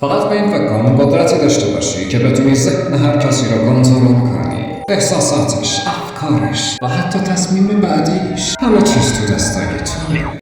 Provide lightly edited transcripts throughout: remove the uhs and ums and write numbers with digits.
فقط به این فکر کن قدرتی داشته باشی که بتونی ذهن هر کسی رو کنترل کنی. احساساتش، افکارش و حتی تصمیم بعدیش، همه چیز تو دستای توه.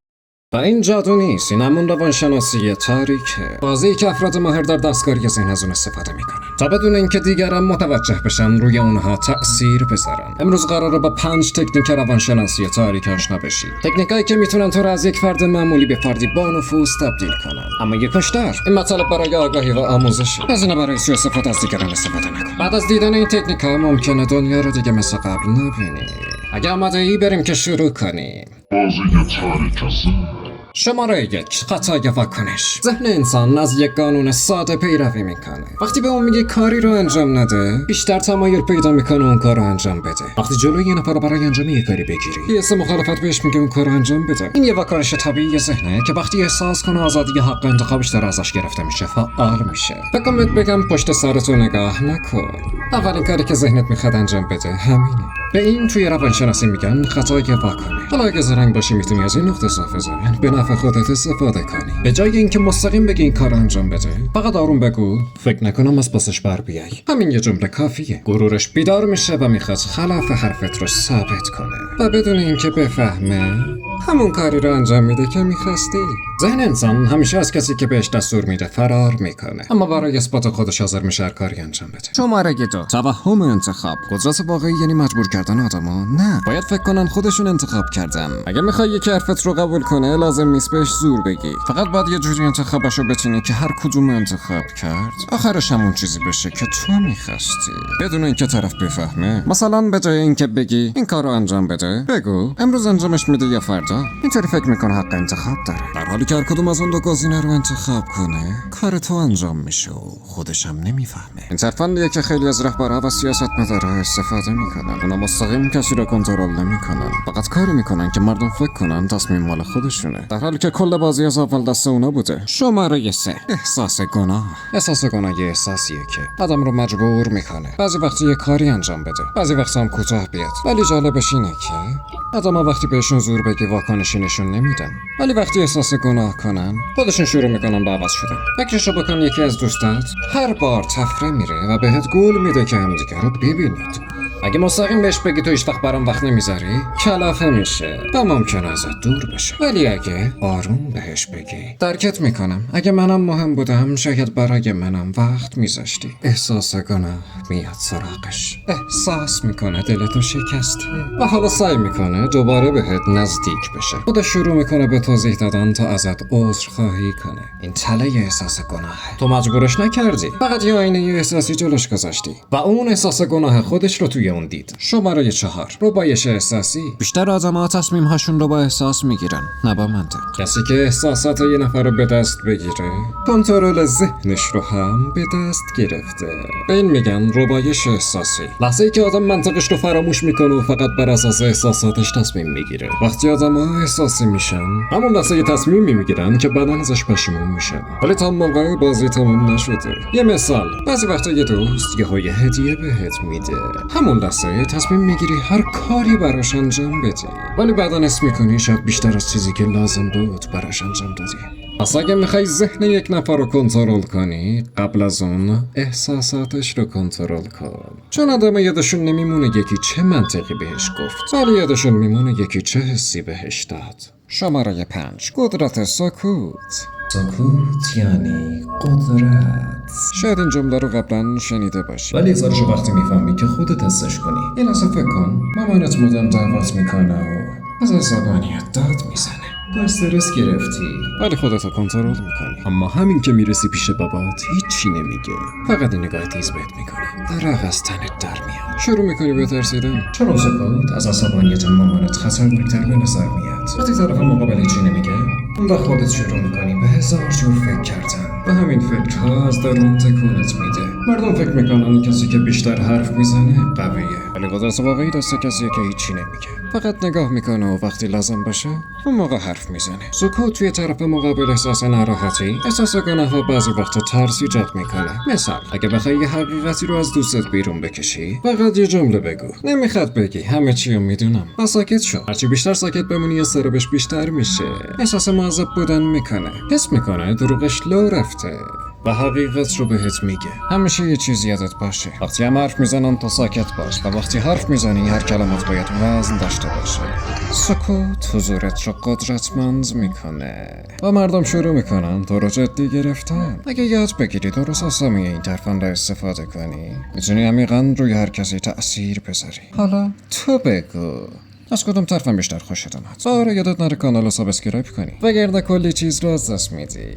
و این جادو نیست، این همون روانشناسی تاریکه، بازی که افراد ماهر در دستکاری ذهن از اون استفاده میکنن تا بدون اینکه دیگران متوجه بشن روی اونها تأثیر بذارن. امروز قراره با 5 تکنیک روانشناسی تاریک آشنا بشی، تکنیکایی که میتونن تو رو از یک فرد معمولی به فردی با نفوذ تبدیل کنن. اما یک کشتر، این مطالب برای آگاهی و آموزشه، از اینا برای سوء استفاده از دیگران استفاده نکن. بعد از دیدن این تکنیک‌ها ممکنه دنیا رو دیگه مثل قبل نبینی. اگه آماده ای بریم که شروع کنیم. بازی تاریک ذهن. شماره 1. خطای واکنش. ذهن انسان از یک قانون ساده پیروی میکنه. وقتی به اون میگی کاری رو انجام نده، بیشتر تمایل پیدا میکنه اون کار رو انجام بده. وقتی جلوی یه نفر رو برای انجام یه کاری بگیری، یه اسم مخالفت بهش میگه اون کار رو انجام بده. این یه واکنش طبیعی ذهنه که وقتی احساس کنه آزادی حق انتخابش داره ازش گرفته میشه، فعال میشه. فکر بهت بگم پشت سرتو نگاه نکن. اولین کاری که ذهنت میخواد انجام بده همینه. به این توی روانشناسی میگن خطای واکنش. حالا اگه زرنگ باشی میتونی از این نقطه صافه زمین به نفع خودت استفاده کنی. به جای اینکه مستقیم بگی این کار انجام بده، فقط آروم بگو فکر نکنم از پاسش بر بیای. همین یه جمله کافیه. غرورش بیدار میشه و میخواد خلاف حرفت رو ثابت کنه و بدون اینکه بفهمه همون کاری رو انجام میده که میخواستی. ذهن انسان همیشه از کسی که بهش دستور میده فرار میکنه، اما برای اثبات خودش حاضر میشه هر کاری انجام بده. شماره 2. توهم انتخاب. قدرت واقعی یعنی مجبور کردن آدما؟ نه، باید فکر کنن خودشون انتخاب کردن. اگه میخوای یکی حرفت رو قبول کنه لازم نیست بهش زور بگی، فقط باید یه جوری انتخابشو بتونی که هر کدوم انتخاب کرد آخرش همون چیزی بشه که تو میخواستی، بدون اینکه طرف بفهمه. مثلا به جای اینکه بگی این کارو انجام بده، بگو امروز انجامش میده یا فردا. اینطوری فکر میکنه حق انتخاب داره، در حالی که هر کدوم از اون دو گزینه رو انتخاب کنه کار تو انجام میشه و خودش هم نمیفهمه. این ترفندیه که خیلی از رهبرها و سیاستمدارها استفاده میکنن. اونا مستقیم کسی رو کنترل نمیکنن، فقط کاری میکنن که مردم فکر کنن تصمیم مال خودشونه، در حالی که کل بازی از اول دست اونا بوده. شماره 3. احساس گناه. احساس گناه یه احساسیه که آدم رو مجبور میکنه بعضی وقتی یه کاری انجام بده، بعضی وقتا هم کوتاه بیاد. ولی جالبش اینه که آدما وقتی بهشون زور بگی واکنشی نشون نمیدن، ولی وقتی احساس گناه کنن خودشون شروع میکنن به عوض شدن. فکرشو بکن یکی از دوستات هر بار تفره میره و بهت گول میده که همدیگه رو ببینید. اگه مستقیم بهش بگی تو هیچ وقت برام وقت نمیذاری، کلافه میشه و ممکنه ازت دور بشه. ولی اگه آروم بهش بگی درکت میکنم، اگه منم مهم بودم شاید برای منم وقت میذاشتی، احساس گناه میاد سراغش، احساس میکنه دلتو شکسته و حالا سعی میکنه دوباره بهت نزدیک بشه. خودش شروع میکنه به توضیح دادن تا ازت عذر خواهی کنه. این تله احساس گناهه، تو مجبورش نکردی، فقط یه آینه احساسی جلوش گذاشتی و اون احساس گناه خودش رو توی اون دید. شماره 4. ربایش احساسی. بیشتر آدم‌ها تصمیم‌هاشون رو با احساس میگیرن، نه با منطق. کسی که احساسات یه نفر رو به دست بگیره کنترل ذهنش رو هم به دست گرفته. به این میگن ربایش احساسی. لحظه‌ای که آدم منطقش رو فراموش میکنه و فقط بر اساس احساساتش تصمیم میگیره. وقتی آدم‌ها احساسی میشن همون لحظه تصمیمی میگیرن که بعداً ازش پشیمون میشن، ولی تا موقع بازی تموم نشده. یه مثال، بعضی وقتا یه دوست یه هدیه بهت میده، همون لحظه تصمیم میگیری هر کاری براش انجام بدی، ولی بعداً حس میکنی شاید بیشتر از چیزی که لازم بود براش انجام دادی. پس اگه میخوای ذهن یک نفر رو کنترل کنی، قبل از اون احساساتش رو کنترل کن، چون آدم یادشون نمیمونه یکی چه منطقی بهش گفت، ولی یادشون میمونه یکی چه حسی بهش داد. شماره 5. قدرت سکوت. سکوت یعنی قدرت. شاید این جمله رو قبلا شنیده باشی، ولی اثرشو وقتی میفهمی که خودت حسش کنی. یه لحظه فکر کن مامانت مدام دعوت میکنه و از عصبانیت داد میزنه، تو استرس گرفتی ولی خودتو کنترل میکنی، اما همین که میرسی پیش بابات هیچی نمیگه، فقط این نگاه تیز بهت میکنه، درق از تنت در میاد، شروع میکنی به ترسیدن. چون اون سکوت از عصبانیت مامانت خطرناکتر به نظر میاد. وقتی طرف مقابل هیچی نمیگه، اون وقت خودت شروع میکنی به هزار جور فکر کردن و همین فکرها از درون تکونت میده. مردم فکر میکنن کسی که بیشتر حرف میزنه قویه، ولی قدرت واقعی دست کسیه که هیچی نمیگه، فقط نگاه میکنه و وقتی لازم باشه اون موقع حرف میزنه. سکوت توی طرف مقابل احساس ناراحتی، احساس گناه و بعضی وقتا ترس ایجاد میکنه. مثال، اگه بخوای یه حقیقتی رو از دوستت بیرون بکشی، فقط یه جمله بگو، نمیخواد بگی همه چی رو میدونم و ساکت شو. هرچی بیشتر ساکت بمونی استرابش بیشتر میشه، احساس معذب بودن میکنه، حس میکنه دروغش لو رفته و حقیقت رو بهت میگه. همیشه یه چیز یادت باشه، وقتی هم حرف میزنن تو ساکت باش و وقتی حرف میزنی هر کلمات باید وزن داشته باشه. سکوت حضورت رو قدرتمند میکنه و مردم شروع میکنن تو رو جدی گرفتن. اگه یاد بگیری درست از این ترفند رو استفاده کنی میتونی عمیقا روی هر کسی تأثیر بذاری. حالا تو بگو از کدوم طرفم بیشتر خوشت اومد؟ یادت نره کانال رو سابسکرایب کنی وگرنه کلی چیز رو از دست میدی.